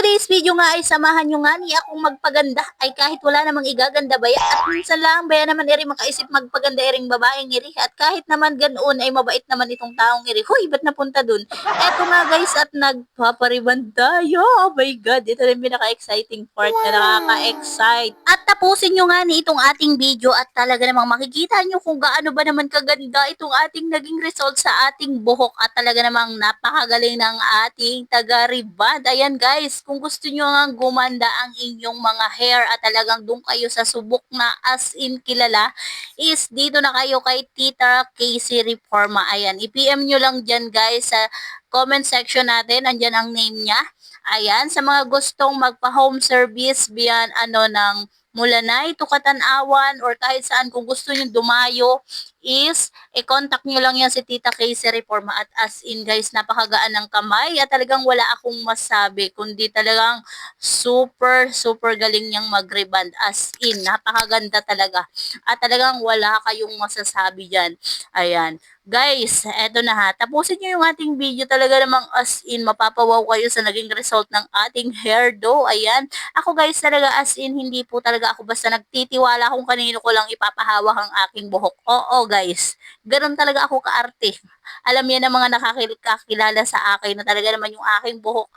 today's video nga ay samahan nyo nga ni akong magpaganda ay kahit wala namang igaganda ba yan. At minsan lang ba naman iri makaisip magpaganda iring babaeng iri. At kahit naman ganoon ay mabait naman itong taong iri. Hoy, ba't napunta dun? Eto nga guys at nagpapariban tayo. Oh my god, ito na yung pinaka-exciting part na nakaka-excite. At tapusin nyo nga ni itong ating video at talaga namang makikita nyo kung gaano ba naman kaganda itong ating naging result sa ating buhok. At talaga namang napakagaling ng ating taga-reband. Ayan guys, kung gusto nyo nga gumanda ang inyong mga hair at talagang doon kayo sa subok na as in kilala, is dito na kayo kay Tita Casey Reforma. Ayan, i-PM nyo lang dyan guys sa comment section natin, andyan ang name niya. Ayan, sa mga gustong magpa-home service biyan ng Mulanay, Tukatan-awan, or kahit saan kung gusto nyo dumayo, is i-contact nyo lang yan si Tita Casey Reforma. At as in guys, napakagaan ng kamay at talagang wala akong masabi kundi talagang super super galing niyang mag-reband. As in, napakaganda talaga at talagang wala kayong masasabi dyan. Ayan guys, eto na ha, tapusin nyo yung ating video. Talaga namang as in mapapawaw kayo sa naging result ng ating hair do. Ayan, ako guys talaga as in hindi po talaga ako basta nagtitiwala kung kanino ko lang ipapahawak ang aking buhok. Oo guys, ganun talaga ako kaarte. Alam yan ng mga nakakilala sa akin na talaga naman yung aking buhok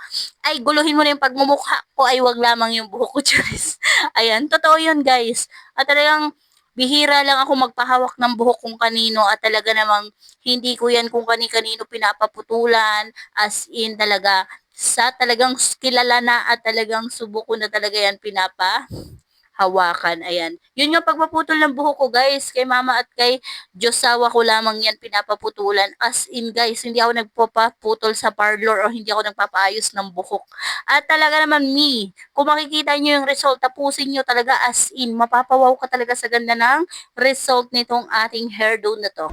ay guluhin mo na yung pagmumukha ko ay wag lamang yung buhok ko, Charis. Ayan, totoo yun guys. At talagang bihira lang ako magpahawak ng buhok kung kanino at talaga namang hindi ko yan kung kani-kanino pinapaputulan. As in talaga sa talagang kilala na at talagang subok ko na talaga yan hawakan. Ayan. Yun yung pagpaputol ng buhok ko guys. Kay mama at kay Diyosawa ko lamang yan pinapaputulan. As in guys, hindi ako nagpapaputol sa parlor o hindi ako nagpapaayos ng buhok. At talaga naman kung makikita nyo yung result, tapusin nyo talaga as in. Mapapawaw ka talaga sa ganda ng result nitong ating hairdo na to.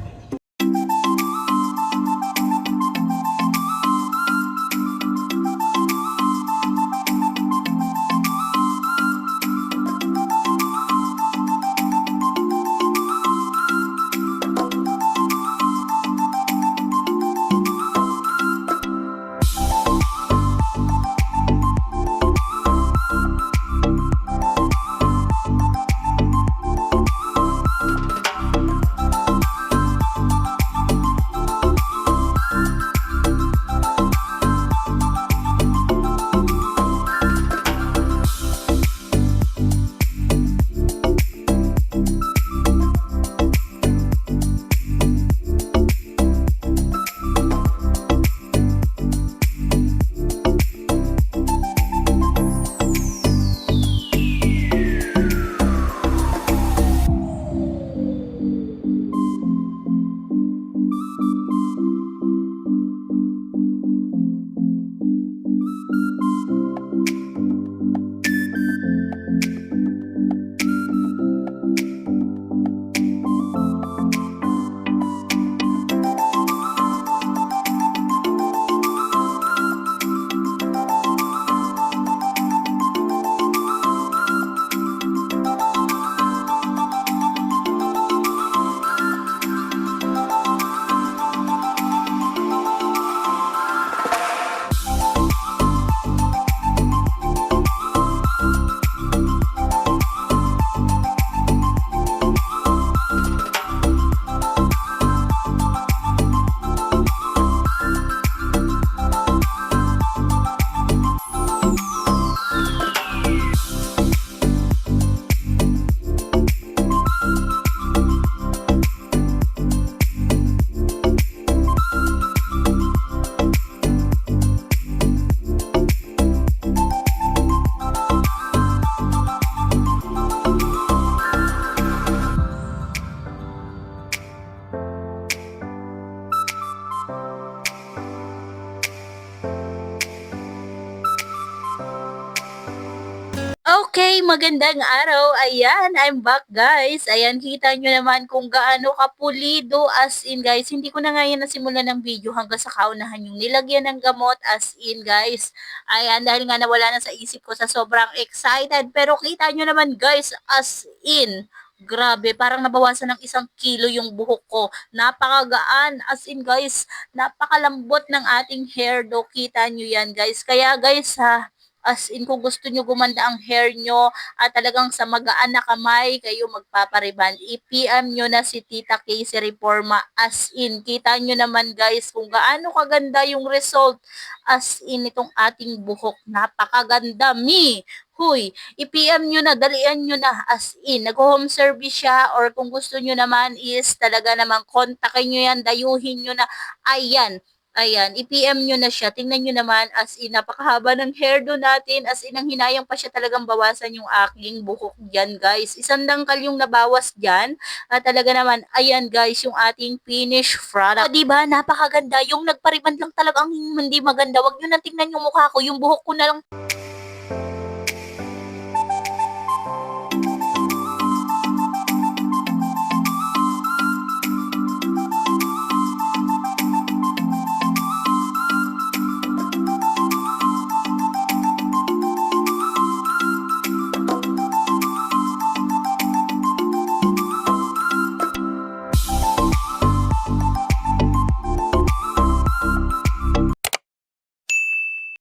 Okay, magandang araw. Ayan, I'm back guys. Ayan, kita nyo naman kung gaano kapulido. As in guys, hindi ko na nga yan nasimulan ng video hanggang sa kaunahan yung nilagyan ng gamot. As in guys, ayan, dahil nga nawala na sa isip ko sa sobrang excited. Pero kita nyo naman guys, as in, grabe, parang nabawasan ng 1 kilo yung buhok ko. Napakagaan. As in guys, napakalambot ng ating hair do. Kita nyo yan guys. Kaya guys ha, As in, kung gusto nyo gumanda ang hair nyo at talagang sa magaan na kamay kayo magpapariban, i-PM nyo na si Tita Casey Reforma. As in, kita nyo naman guys kung gaano kaganda yung result. As in, itong ating buhok, napakaganda, mi! Huy, i-PM nyo na, dalian nyo na, as in, nag-home service siya, or kung gusto nyo naman is talaga namang kontakin nyo yan, dayuhin nyo na, ayan, ayan, i-PM nyo na siya. Tingnan nyo naman, as in, napakahaba ng hairdo natin. As in, ang hinayang pa siya talagang bawasan yung aking buhok dyan, guys. Isang dangkal yung nabawas dyan. At talaga naman, ayan, guys, yung ating finished product. O, diba? Napakaganda. Yung nagpariban lang talaga ang hindi maganda. Wag nyo na tingnan yung mukha ko. Yung buhok ko na lang